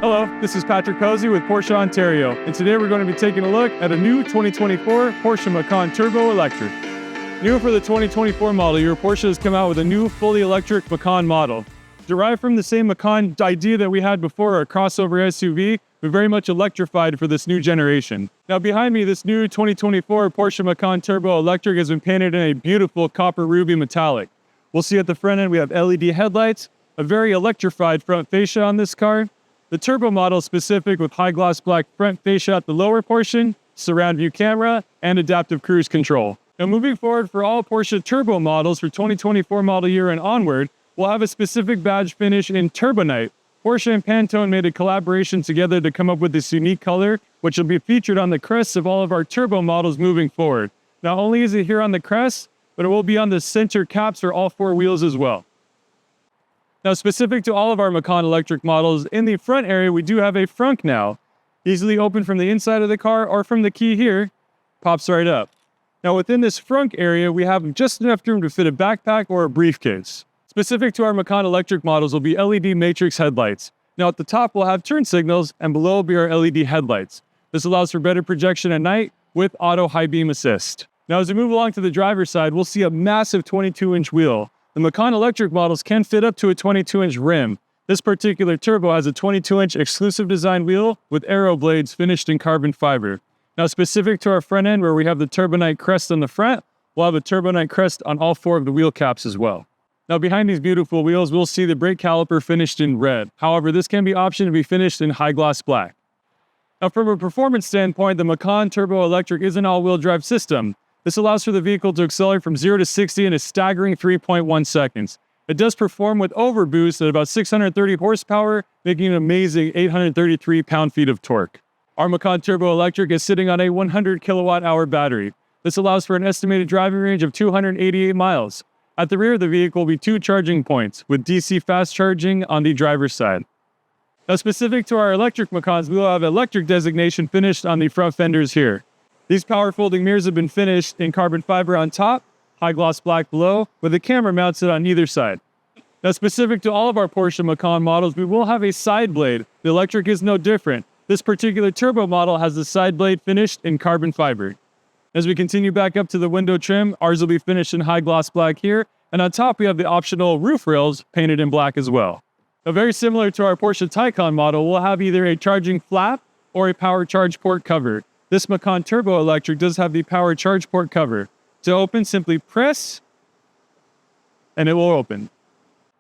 Hello, this is Patrick Posey with Porsche Ontario, and today we're going to be taking a look at a new 2024 Porsche Macan Turbo Electric. New for the 2024 model year, Porsche has come out with a new fully electric Macan model. Derived from the same Macan idea that we had before, a crossover SUV, but very much electrified for this new generation. Now behind me, this new 2024 Porsche Macan Turbo Electric has been painted in a beautiful copper ruby metallic. We'll see at the front end we have LED headlights, a very electrified front fascia on this car. The turbo model is specific with high gloss black front fascia at the lower portion, surround view camera, and adaptive cruise control. Now moving forward for all Porsche turbo models for 2024 model year and onward, we'll have a specific badge finish in Turbonite. Porsche and Pantone made a collaboration together to come up with this unique color, which will be featured on the crests of all of our turbo models moving forward. Not only is it here on the crest, but it will be on the center caps for all four wheels as well. Now, specific to all of our Macan electric models, in the front area, we do have a frunk now. Easily open from the inside of the car or from the key here, pops right up. Now, within this frunk area, we have just enough room to fit a backpack or a briefcase. Specific to our Macan electric models will be LED matrix headlights. Now, at the top, we'll have turn signals, and below will be our LED headlights. This allows for better projection at night with auto high beam assist. Now, as we move along to the driver's side, we'll see a massive 22-inch wheel. The Macan electric models can fit up to a 22-inch rim. This particular turbo has a 22-inch exclusive design wheel with aero blades finished in carbon fiber. Now specific to our front end where we have the Turbonite crest on the front, we'll have a Turbonite crest on all four of the wheel caps as well. Now behind these beautiful wheels, we'll see the brake caliper finished in red. However, this can be optioned to be finished in high gloss black. Now from a performance standpoint, the Macan Turbo Electric is an all-wheel drive system. This allows for the vehicle to accelerate from 0 to 60 in a staggering 3.1 seconds. It does perform with overboost at about 630 horsepower, making an amazing 833 pound-feet of torque. Our Macan Turbo Electric is sitting on a 100 kilowatt-hour battery. This allows for an estimated driving range of 288 miles. At the rear of the vehicle will be 2 charging points, with DC fast charging on the driver's side. Now specific to our electric Macans, we will have electric designation finished on the front fenders here. These power folding mirrors have been finished in carbon fiber on top, high gloss black below, with a camera mounted on either side. Now specific to all of our Porsche Macan models, we will have a side blade. The electric is no different. This particular turbo model has the side blade finished in carbon fiber. As we continue back up to the window trim, ours will be finished in high gloss black here, and on top we have the optional roof rails painted in black as well. Now very similar to our Porsche Taycan model, we'll have either a charging flap or a power charge port cover. This Macan Turbo Electric does have the power charge port cover. To open, simply press, and it will open.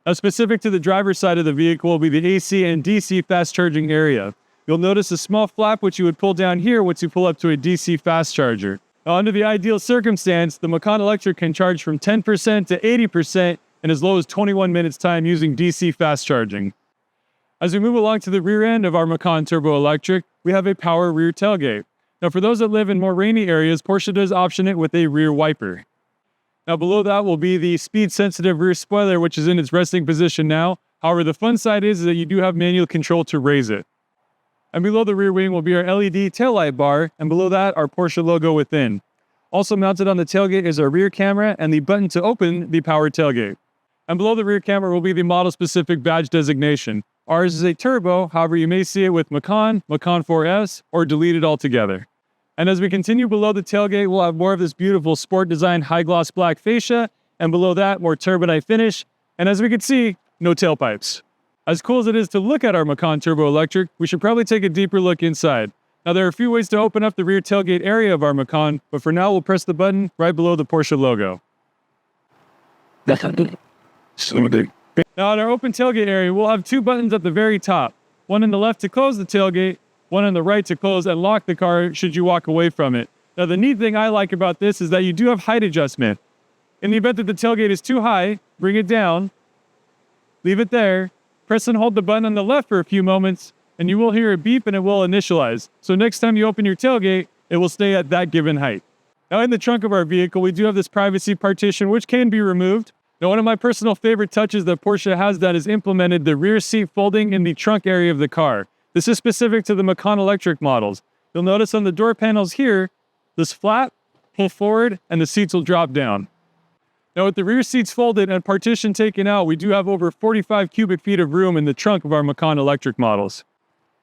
Now specific to the driver's side of the vehicle will be the AC and DC fast charging area. You'll notice a small flap which you would pull down here once you pull up to a DC fast charger. Now under the ideal circumstance, the Macan Electric can charge from 10% to 80% in as low as 21 minutes time using DC fast charging. As we move along to the rear end of our Macan Turbo Electric, we have a power rear tailgate. Now for those that live in more rainy areas, Porsche does option it with a rear wiper. Now below that will be the speed-sensitive rear spoiler, which is in its resting position now. However, the fun side is that you do have manual control to raise it. And below the rear wing will be our LED taillight bar, and below that, our Porsche logo within. Also mounted on the tailgate is our rear camera and the button to open the power tailgate. And below the rear camera will be the model-specific badge designation. Ours is a turbo, however you may see it with Macan, Macan 4S, or deleted altogether. And as we continue below the tailgate, we'll have more of this beautiful sport design high gloss black fascia, and below that, more Turbonite finish, and as we can see, no tailpipes. As cool as it is to look at our Macan Turbo Electric, we should probably take a deeper look inside. Now there are a few ways to open up the rear tailgate area of our Macan, but for now we'll press the button right below the Porsche logo. Now at our open tailgate area, we'll have 2 buttons at the very top. One on the left to close the tailgate, one on the right to close and lock the car should you walk away from it. Now the neat thing I like about this is that you do have height adjustment. In the event that the tailgate is too high, bring it down, leave it there, press and hold the button on the left for a few moments, and you will hear a beep and it will initialize. So next time you open your tailgate, it will stay at that given height. Now in the trunk of our vehicle, we do have this privacy partition which can be removed. Now one of my personal favorite touches that Porsche has that is implemented the rear seat folding in the trunk area of the car. This is specific to the Macan electric models. You'll notice on the door panels here, this flap, pull forward, and the seats will drop down. Now with the rear seats folded and partition taken out, we do have over 45 cubic feet of room in the trunk of our Macan electric models.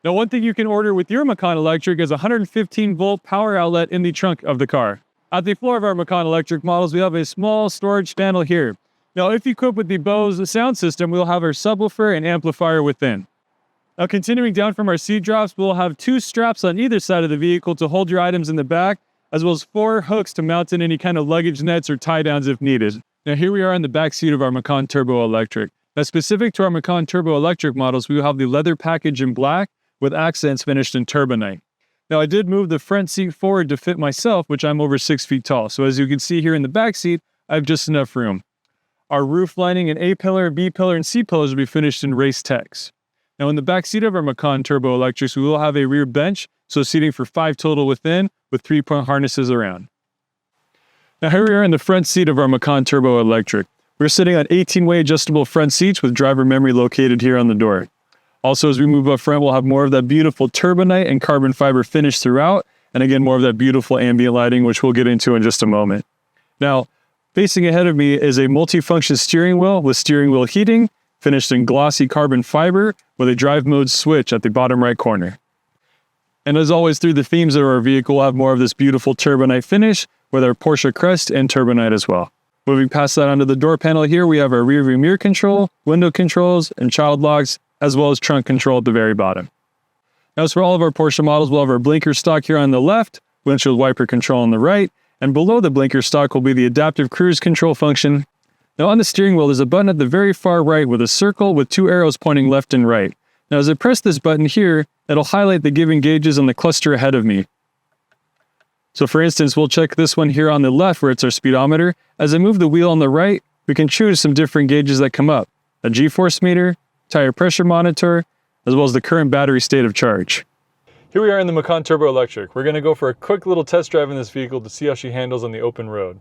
Now, one thing you can order with your Macan Electric is a 115-volt power outlet in the trunk of the car. At the floor of our Macan Electric models, we have a small storage panel here. Now, if equipped with the Bose sound system, we'll have our subwoofer and amplifier within. Now, continuing down from our seat drops, we'll have 2 straps on either side of the vehicle to hold your items in the back, as well as 4 hooks to mount in any kind of luggage nets or tie downs if needed. Now, here we are in the back seat of our Macan Turbo Electric. Now, specific to our Macan Turbo Electric models, we will have the leather package in black with accents finished in turbonite. Now, I did move the front seat forward to fit myself, which I'm over 6 feet tall. So as you can see here in the back seat, I have just enough room. Our roof lining and A-pillar, B-pillar, and C-pillars will be finished in Race Tex. Now, in the back seat of our Macan Turbo Electrics, we will have a rear bench, so seating for 5 total within, with 3-point harnesses around. Now, here we are in the front seat of our Macan Turbo Electric. We're sitting on 18-way adjustable front seats with driver memory located here on the door. Also, as we move up front, we'll have more of that beautiful turbonite and carbon fiber finish throughout, and again, more of that beautiful ambient lighting, which we'll get into in just a moment. Now, facing ahead of me is a multifunction steering wheel with steering wheel heating, finished in glossy carbon fiber with a drive mode switch at the bottom right corner. And as always, through the themes of our vehicle, we'll have more of this beautiful turbonite finish with our Porsche crest and turbonite as well. Moving past that onto the door panel here, we have our rear view mirror control, window controls, and child locks, as well as trunk control at the very bottom. Now, as for all of our Porsche models, we'll have our blinker stock here on the left, windshield wiper control on the right, and below the blinker stock will be the adaptive cruise control function. Now, on the steering wheel, there's a button at the very far right with a circle with 2 arrows pointing left and right. Now, as I press this button here, it'll highlight the given gauges on the cluster ahead of me. So for instance, we'll check this one here on the left where it's our speedometer. As I move the wheel on the right, we can choose some different gauges that come up. A G-force meter, tire pressure monitor, as well as the current battery state of charge. Here we are in the Macan Turbo Electric. We're going to go for a quick little test drive in this vehicle to see how she handles on the open road.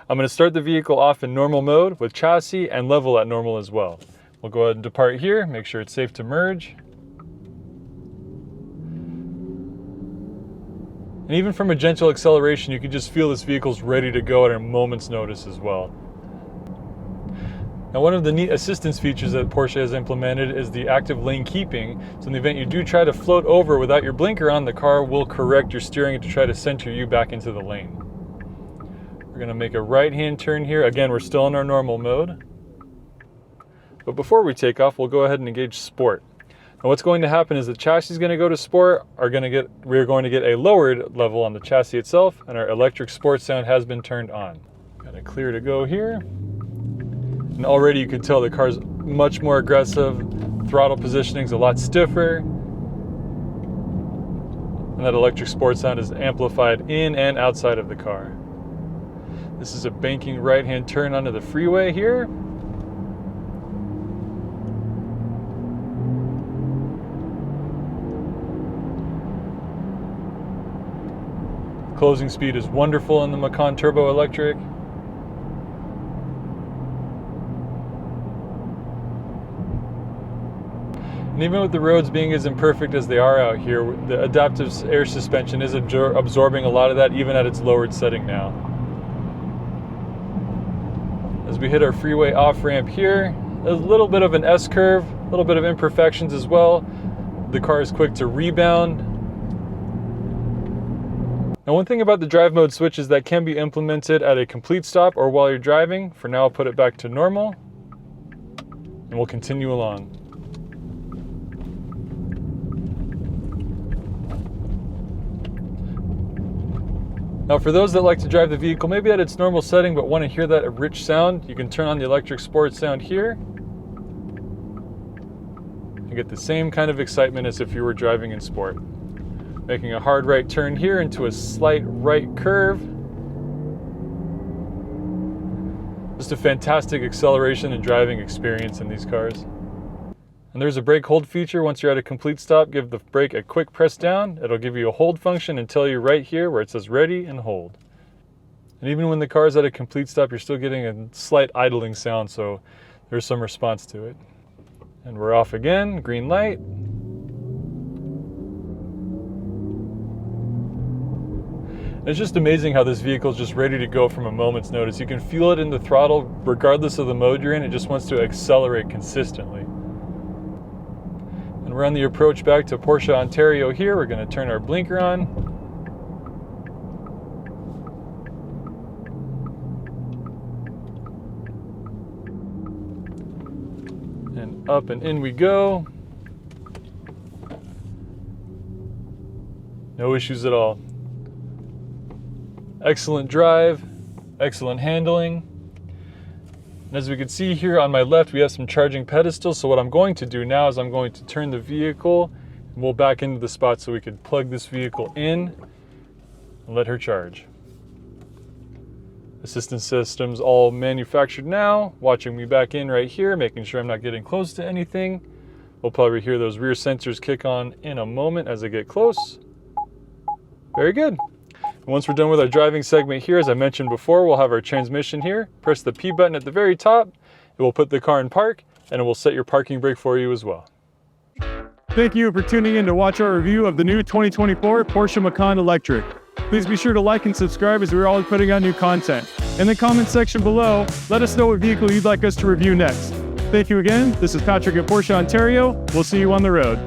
I'm going to start the vehicle off in normal mode with chassis and level at normal as well. We'll go ahead and depart here, make sure it's safe to merge. And even from a gentle acceleration, you can just feel this vehicle's ready to go at a moment's notice as well. Now, one of the neat assistance features that Porsche has implemented is the active lane keeping. So in the event you do try to float over without your blinker on, the car will correct your steering to try to center you back into the lane. We're going to make a right-hand turn here. Again, we're still in our normal mode. But before we take off, we'll go ahead and engage Sport. Now, what's going to happen is the chassis is going to go to Sport. We're going to get a lowered level on the chassis itself, and our electric Sport sound has been turned on. Got it clear to go here. And already you can tell the car's much more aggressive. Throttle positioning is a lot stiffer. And that electric Sport sound is amplified in and outside of the car. This is a banking right-hand turn onto the freeway here. Closing speed is wonderful in the Macan Turbo Electric. And even with the roads being as imperfect as they are out here, the adaptive air suspension is absorbing a lot of that even at its lowered setting now. As we hit our freeway off-ramp here, a little bit of an S-curve, a little bit of imperfections as well. The car is quick to rebound. Now, one thing about the drive mode switch is that can be implemented at a complete stop or while you're driving. For now, I'll put it back to normal, and we'll continue along. Now, for those that like to drive the vehicle maybe at its normal setting but want to hear that rich sound, you can turn on the electric Sport sound here and get the same kind of excitement as if you were driving in Sport. Making a hard right turn here into a slight right curve. Just a fantastic acceleration and driving experience in these cars. And there's a brake hold feature. Once you're at a complete stop, give the brake a quick press down. It'll give you a hold function and tell you right here where it says ready and hold. And even when the car is at a complete stop, you're still getting a slight idling sound, so there's some response to it. And we're off again, green light. And it's just amazing how this vehicle is just ready to go from a moment's notice. You can feel it in the throttle, regardless of the mode you're in. It just wants to accelerate consistently. And We're on the approach back to Porsche Ontario here. We're going to turn our blinker on. And up and in we go. No issues at all. Excellent drive, excellent handling. And as we can see here on my left, we have some charging pedestals. So what I'm going to do now is I'm going to turn the vehicle and we'll back into the spot so we can plug this vehicle in and let her charge. Assistance systems all manufactured now. Watching me back in right here, making sure I'm not getting close to anything. We'll probably hear those rear sensors kick on in a moment as I get close. Very good. Once we're done with our driving segment here, as I mentioned before, we'll have our transmission here. Press the P button at the very top. It will put the car in park, and it will set your parking brake for you as well. Thank you for tuning in to watch our review of the new 2024 Porsche Macan Electric. Please be sure to like and subscribe as we're always putting out new content. In the comment section below, let us know what vehicle you'd like us to review next. Thank you again. This is Patrick at Porsche Ontario. We'll see you on the road.